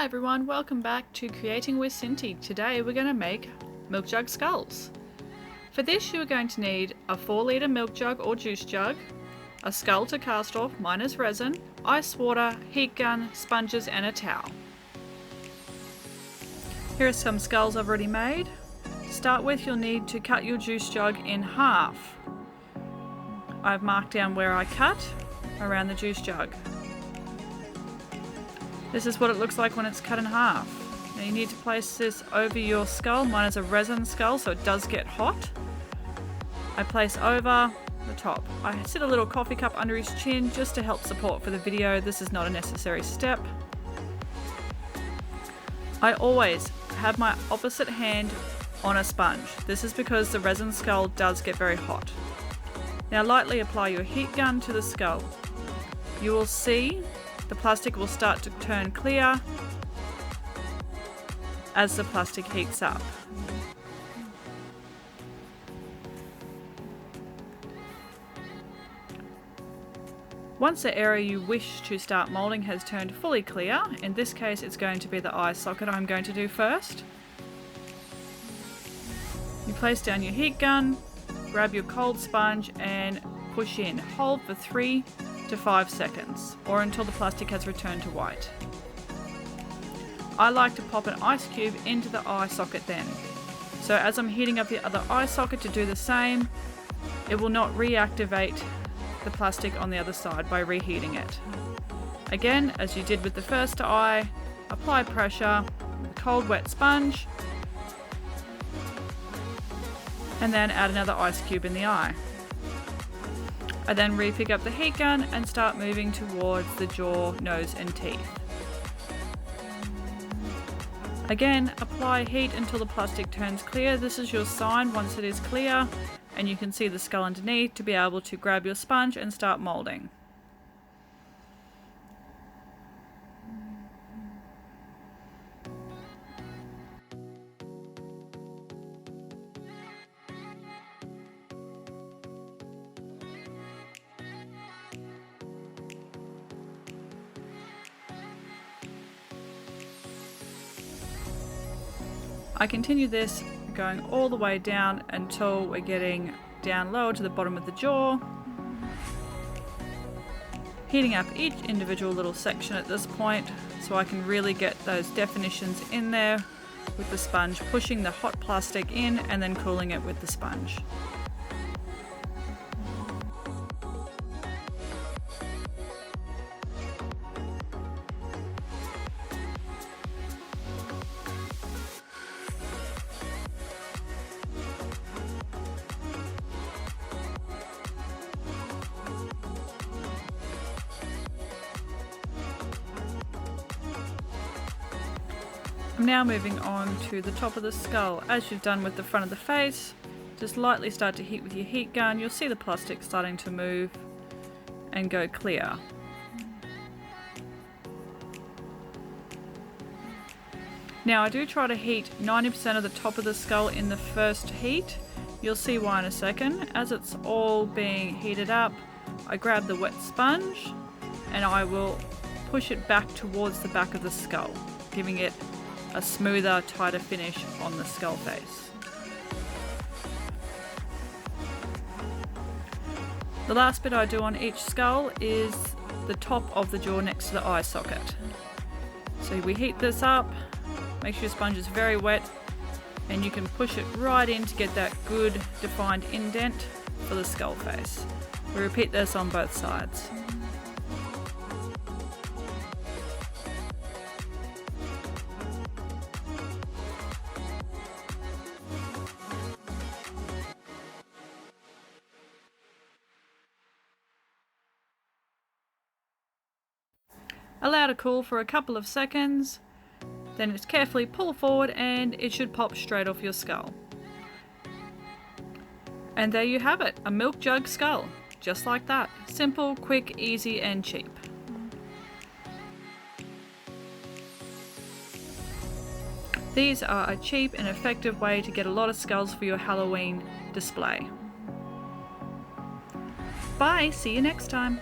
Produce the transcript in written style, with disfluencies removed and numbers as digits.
Hi everyone, welcome back to Creating with Cinti. Today we're going to make milk jug skulls. For this you are going to need a 4-litre milk jug or juice jug, a skull to cast off minus resin, ice water, heat gun, sponges and a towel. Here are some skulls I've already made. To start with, you'll need to cut your juice jug in half. I've marked down where I cut around the juice jug. This is what it looks like when it's cut in half. Now you need to place this over your skull. Mine is a resin skull, so it does get hot. I place over the top. I sit a little coffee cup under his chin just to help support for the video. This is not a necessary step. I always have my opposite hand on a sponge. This is because the resin skull does get very hot. Now lightly apply your heat gun to the skull. You will see the plastic will start to turn clear as the plastic heats up. Once the area you wish to start moulding has turned fully clear, in this case it's going to be the eye socket I'm going to do first. You place down your heat gun, grab your cold sponge and push in. Hold for 3 to 5 seconds, or until the plastic has returned to white. I like to pop an ice cube into the eye socket then. So as I'm heating up the other eye socket to do the same, it will not reactivate the plastic on the other side by reheating it. Again, as you did with the first eye, apply pressure with a cold wet sponge, and then add another ice cube in the eye. I then re-pick up the heat gun and start moving towards the jaw, nose and teeth. Again, apply heat until the plastic turns clear. This is your sign once it is clear and you can see the skull underneath to be able to grab your sponge and start moulding. I continue this going all the way down until we're getting down lower to the bottom of the jaw, heating up each individual little section at this point so I can really get those definitions in there with the sponge, pushing the hot plastic in and then cooling it with the sponge. I'm now moving on to the top of the skull. As you've done with the front of the face, just lightly start to heat with your heat gun. You'll see the plastic starting to move and go clear. Now I do try to heat 90% of the top of the skull in the first heat. You'll see why in a second. As it's all being heated up, I grab the wet sponge and I will push it back towards the back of the skull, giving it a smoother, tighter finish on the skull face. The last bit I do on each skull is the top of the jaw next to the eye socket. So we heat this up, make sure your sponge is very wet, and you can push it right in to get that good defined indent for the skull face. We repeat this on both sides. Allow to cool for a couple of seconds, then it's carefully pull forward and it should pop straight off your skull. And there you have it, a milk jug skull, just like that. Simple, quick, easy and cheap. These are a cheap and effective way to get a lot of skulls for your Halloween display. Bye, see you next time.